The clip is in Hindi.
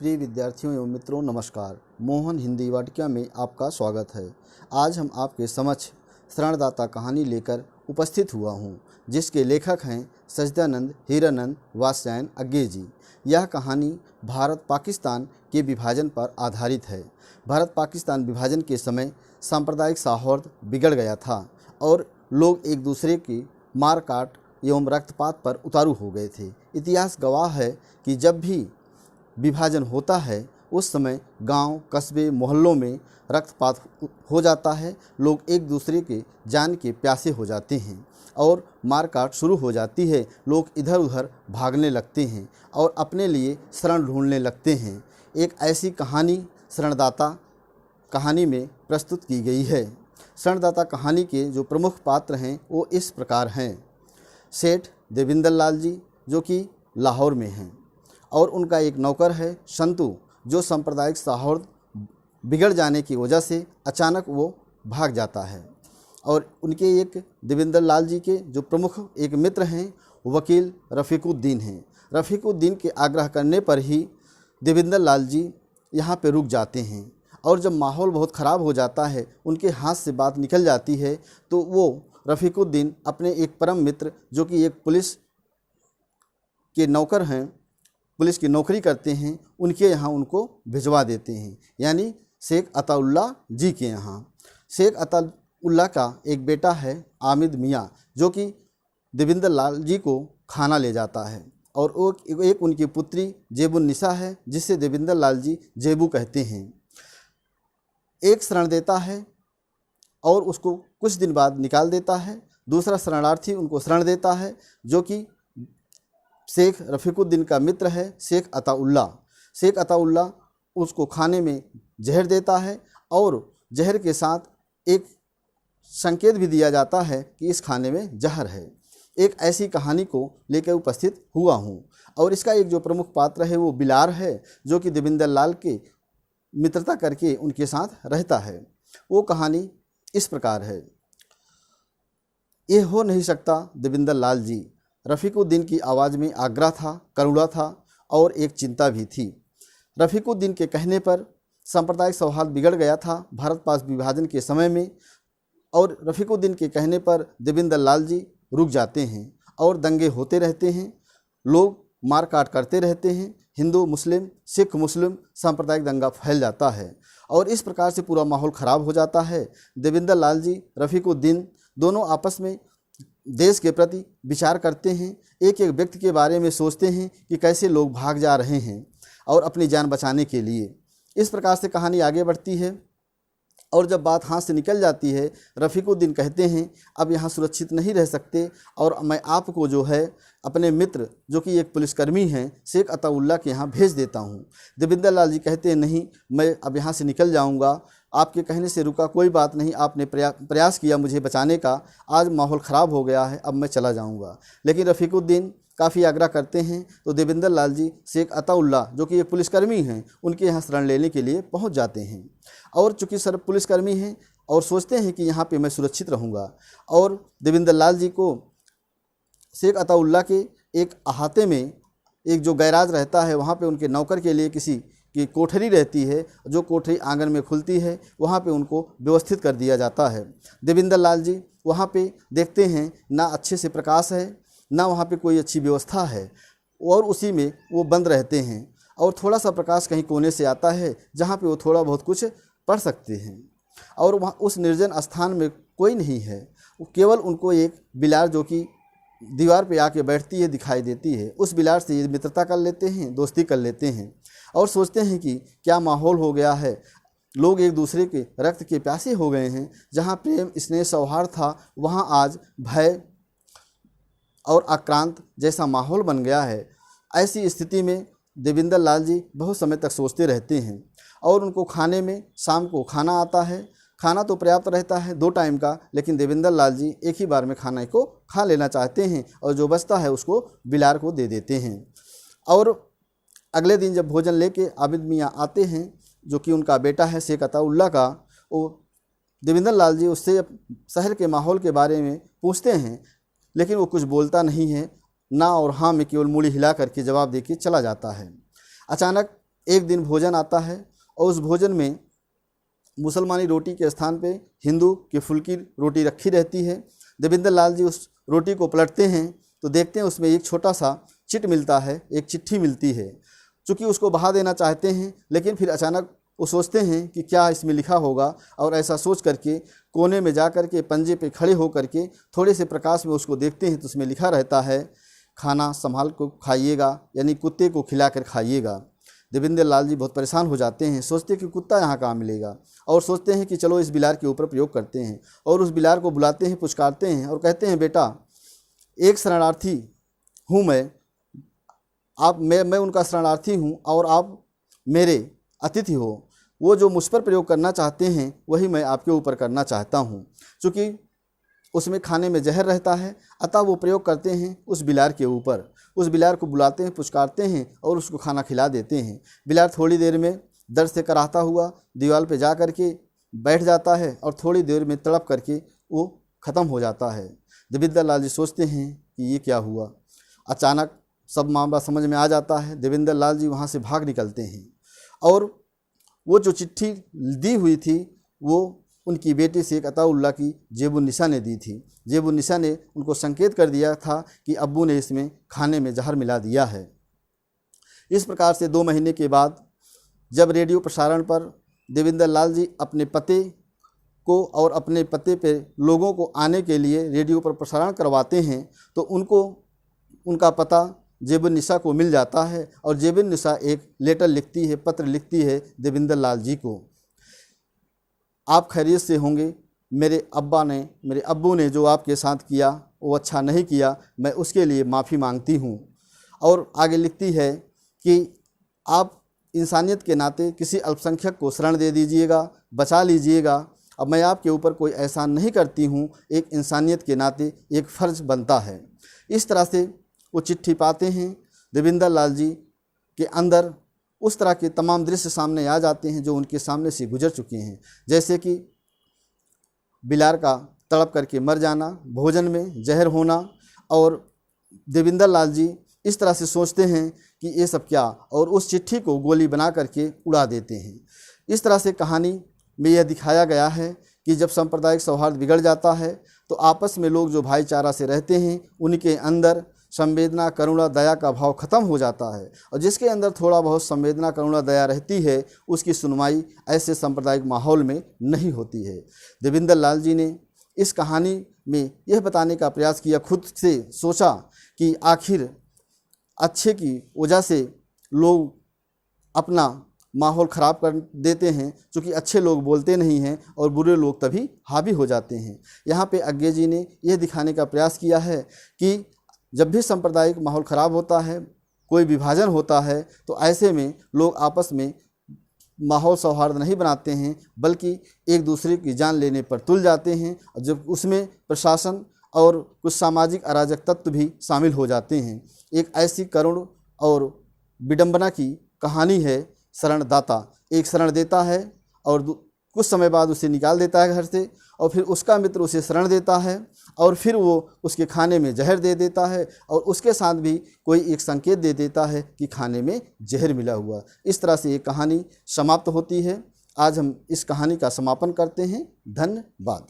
प्रिय विद्यार्थियों एवं मित्रों, नमस्कार। मोहन हिंदी वाटिका में आपका स्वागत है। आज हम आपके समक्ष शरणदाता कहानी लेकर उपस्थित हुआ हूँ, जिसके लेखक हैं सच्चिदानंद हीरानंद वात्स्यायन अज्ञे जी। यह कहानी भारत पाकिस्तान के विभाजन पर आधारित है। भारत पाकिस्तान विभाजन के समय सांप्रदायिक सौहार्द बिगड़ गया था और लोग एक दूसरे की मार काट एवं रक्तपात पर उतारू हो गए थे। इतिहास गवाह है कि जब भी विभाजन होता है उस समय गांव, कस्बे, मोहल्लों में रक्तपात हो जाता है। लोग एक दूसरे के जान के प्यासे हो जाते हैं और मारकाट शुरू हो जाती है। लोग इधर उधर भागने लगते हैं और अपने लिए शरण ढूंढने लगते हैं। एक ऐसी कहानी शरणदाता कहानी में प्रस्तुत की गई है। शरणदाता कहानी के जो प्रमुख पात्र हैं वो इस प्रकार हैं। सेठ देविंदर लाल जी, जो कि लाहौर में हैं, और उनका एक नौकर है संतू, जो सांप्रदायिक सौहार्द बिगड़ जाने की वजह से अचानक वो भाग जाता है। और उनके एक देविंदर लाल जी के जो प्रमुख एक मित्र हैं वकील रफ़ीकुद्दीन हैं। रफ़ीकुद्दीन के आग्रह करने पर ही देविंदर लाल जी यहाँ पे रुक जाते हैं। और जब माहौल बहुत ख़राब हो जाता है, उनके हाथ से बात निकल जाती है, तो वो रफ़ीकुद्दीन अपने एक परम मित्र, जो कि एक पुलिस के नौकर हैं, पुलिस की नौकरी करते हैं, उनके यहाँ उनको भिजवा देते हैं, यानी शेख अताउल्लाह जी के यहाँ। शेख अताउल्लाह का एक बेटा है आमिद मियाँ, जो कि देविंदर लाल जी को खाना ले जाता है। और वो एक उनकी पुत्री जेबुन्निसा है, जिसे देविंदर लाल जी जेबू कहते हैं। एक शरण देता है और उसको कुछ दिन बाद निकाल देता है। दूसरा शरणार्थी उनको शरण देता है, जो कि शेख रफ़ीकुद्दीन का मित्र है शेख अताउल्लाह। शेख अताउल्लाह उसको खाने में जहर देता है और जहर के साथ एक संकेत भी दिया जाता है कि इस खाने में जहर है। एक ऐसी कहानी को लेकर उपस्थित हुआ हूँ। और इसका एक जो प्रमुख पात्र है वो बिलार है, जो कि देविंदर लाल के मित्रता करके उनके साथ रहता है। वो कहानी इस प्रकार है। ये हो नहीं सकता देविंदर लाल जी। रफ़ीकुद्दीन की आवाज़ में आग्रह था, करुणा था और एक चिंता भी थी। रफ़ीकुद्दीन के कहने पर सांप्रदायिक सौहार्द बिगड़ गया था भारत पाक विभाजन के समय में, और रफ़ीकुद्दीन के कहने पर देविंदर लाल जी रुक जाते हैं और दंगे होते रहते हैं। लोग मारकाट करते रहते हैं। हिंदू मुस्लिम, सिख मुस्लिम सांप्रदायिक दंगा फैल जाता है और इस प्रकार से पूरा माहौल ख़राब हो जाता है। देविंदर लाल जी, रफ़ीकुद्दीन दोनों आपस में देश के प्रति विचार करते हैं। एक एक व्यक्ति के बारे में सोचते हैं कि कैसे लोग भाग जा रहे हैं और अपनी जान बचाने के लिए। इस प्रकार से कहानी आगे बढ़ती है और जब बात हाथ से निकल जाती है, रफ़ीकुद्दीन कहते हैं अब यहाँ सुरक्षित नहीं रह सकते और मैं आपको जो है अपने मित्र, जो कि एक पुलिसकर्मी हैं, शेख अताउल्लाह के यहाँ भेज देता हूँ। देविंदर लाल जी कहते हैं नहीं, मैं अब यहाँ से निकल जाऊँगा। आपके कहने से रुका, कोई बात नहीं, आपने प्रयास किया मुझे बचाने का, आज माहौल ख़राब हो गया है, अब मैं चला जाऊँगा। लेकिन रफ़ीकुद्दीन काफ़ी आग्रह करते हैं तो देविंदर लाल जी शेख अताउल्लाह, जो कि एक पुलिसकर्मी हैं, उनके यहाँ शरण लेने के लिए पहुँच जाते हैं। और चूँकि सर पुलिसकर्मी हैं और सोचते हैं कि यहाँ पे मैं सुरक्षित रहूँगा, और देविंदर लाल जी को शेख अताउल्लाह के एक अहाते में एक जो गैराज रहता है, वहाँ पे उनके नौकर के लिए किसी की कोठरी रहती है, जो कोठरी आंगन में खुलती है, वहाँ पे उनको व्यवस्थित कर दिया जाता है। देविंदर लाल जी वहाँ पे देखते हैं ना अच्छे से प्रकाश है, ना वहाँ पे कोई अच्छी व्यवस्था है, और उसी में वो बंद रहते हैं। और थोड़ा सा प्रकाश कहीं कोने से आता है, जहाँ पे वो थोड़ा बहुत कुछ पढ़ सकते हैं। और वहाँ उस निर्जन स्थान में कोई नहीं है, केवल उनको एक बिलार, जो कि दीवार पे आके बैठती है, दिखाई देती है। उस बिलार से ये मित्रता कर लेते हैं, दोस्ती कर लेते हैं और सोचते हैं कि क्या माहौल हो गया है, लोग एक दूसरे के रक्त के प्यासे हो गए हैं। जहाँ प्रेम, स्नेह, सौहार्द था, वहाँ आज भय और आक्रांत जैसा माहौल बन गया है। ऐसी स्थिति में देविंदर लाल जी बहुत समय तक सोचते रहते हैं और उनको खाने में शाम को खाना आता है। खाना तो पर्याप्त रहता है 2 टाइम का, लेकिन देविंदर लाल जी एक ही बार में खाने को खा लेना चाहते हैं और जो बचता है उसको बिलार को दे देते हैं। और अगले दिन जब भोजन लेके आबिद मियाँ आते हैं, जो कि उनका बेटा है शेख अताउल्लाह का, वो देविंदर लाल जी उससे शहर के माहौल के बारे में पूछते हैं, लेकिन वो कुछ बोलता नहीं है। ना और हाँ में केवल मूड़ी हिला करके जवाब देके चला जाता है। अचानक एक दिन भोजन आता है और उस भोजन में मुसलमानी रोटी के स्थान पे हिंदू की फुल्की रोटी रखी रहती है। देवेंद्र लाल जी उस रोटी को पलटते हैं तो देखते हैं उसमें एक छोटा सा चिट मिलता है, एक चिट्ठी मिलती है। चूँकि उसको बहा देना चाहते हैं, लेकिन फिर अचानक वो सोचते हैं कि क्या इसमें लिखा होगा, और ऐसा सोच करके कोने में जा कर के पंजे पे खड़े हो करके थोड़े से प्रकाश में उसको देखते हैं तो उसमें लिखा रहता है, खाना संभाल को खाइएगा, यानी कुत्ते को खिलाकर खाइएगा। देवेंद्र लाल जी बहुत परेशान हो जाते हैं, सोचते हैं कि कुत्ता यहाँ कहाँ मिलेगा, और सोचते हैं कि चलो इस बिलार के ऊपर प्रयोग करते हैं। और उस बिलार को बुलाते हैं, पुचकारते हैं और कहते हैं, बेटा एक शरणार्थी हूँ मैं उनका शरणार्थी हूँ और आप मेरे अतिथि हो। वो जो मुझ पर प्रयोग करना चाहते हैं वही मैं आपके ऊपर करना चाहता हूँ। चूँकि उसमें खाने में जहर रहता है, अतः वो प्रयोग करते हैं उस बिलार के ऊपर। उस बिलार को बुलाते हैं, पुचकारते हैं और उसको खाना खिला देते हैं। बिलार थोड़ी देर में दर्द से कराहता हुआ दीवार पे जा कर के बैठ जाता है और थोड़ी देर में तड़प करके वो ख़त्म हो जाता है। देवेंद्र लाल जी सोचते हैं कि ये क्या हुआ। अचानक सब मामला समझ में आ जाता है। देवेंद्र लाल जी वहाँ से भाग निकलते हैं और वो जो चिट्ठी दी हुई थी वो उनकी बेटी शेख अताउल्लाह की जेबुन्निसा ने दी थी। जेबुन्निसा ने उनको संकेत कर दिया था कि अब्बू ने इसमें खाने में जहर मिला दिया है। इस प्रकार से 2 महीने के बाद जब रेडियो प्रसारण पर देवेंद्र लाल जी अपने पते को और अपने पते पे लोगों को आने के लिए रेडियो पर प्रसारण करवाते हैं तो उनको उनका पता जेबुन्निसा को मिल जाता है और जेबुन्निसा एक लेटर लिखती है, पत्र लिखती है देवेंद्र लाल जी को, आप खैरियत से होंगे, मेरे अब्बू ने जो आपके साथ किया वो अच्छा नहीं किया, मैं उसके लिए माफ़ी मांगती हूँ। और आगे लिखती है कि आप इंसानियत के नाते किसी अल्पसंख्यक को शरण दे दीजिएगा, बचा लीजिएगा। अब मैं आपके ऊपर कोई एहसान नहीं करती हूँ, एक इंसानियत के नाते एक फ़र्ज़ बनता है। इस तरह से वो चिट्ठी पाते हैं। देवेंद्र लाल जी के अंदर उस तरह के तमाम दृश्य सामने आ जाते हैं जो उनके सामने से गुजर चुके हैं, जैसे कि बिलार का तड़प करके मर जाना, भोजन में जहर होना, और देवेंद्र लाल जी इस तरह से सोचते हैं कि ये सब क्या, और उस चिट्ठी को गोली बना करके उड़ा देते हैं। इस तरह से कहानी में यह दिखाया गया है कि जब सांप्रदायिक सौहार्द बिगड़ जाता है तो आपस में लोग जो भाईचारा से रहते हैं उनके अंदर संवेदना, करुणा, दया का भाव खत्म हो जाता है, और जिसके अंदर थोड़ा बहुत संवेदना, करुणा, दया रहती है उसकी सुनवाई ऐसे सांप्रदायिक माहौल में नहीं होती है। देवेंद्र लाल जी ने इस कहानी में यह बताने का प्रयास किया, खुद से सोचा कि आखिर अच्छे की वजह से लोग अपना माहौल ख़राब कर देते हैं, क्योंकि अच्छे लोग बोलते नहीं हैं और बुरे लोग तभी हावी हो जाते हैं। यहाँ पे अज्ञे जी ने यह दिखाने का प्रयास किया है कि जब भी सांप्रदायिक माहौल ख़राब होता है, कोई विभाजन होता है, तो ऐसे में लोग आपस में माहौल सौहार्द नहीं बनाते हैं, बल्कि एक दूसरे की जान लेने पर तुल जाते हैं, और जब उसमें प्रशासन और कुछ सामाजिक अराजक तत्व भी शामिल हो जाते हैं। एक ऐसी करुण और विडंबना की कहानी है शरणदाता। एक शरण देता है और कुछ समय बाद उसे निकाल देता है घर से, और फिर उसका मित्र उसे शरण देता है और फिर वो उसके खाने में जहर दे देता है, और उसके साथ भी कोई एक संकेत दे देता है कि खाने में जहर मिला हुआ। इस तरह से ये कहानी समाप्त होती है। आज हम इस कहानी का समापन करते हैं। धन्यवाद।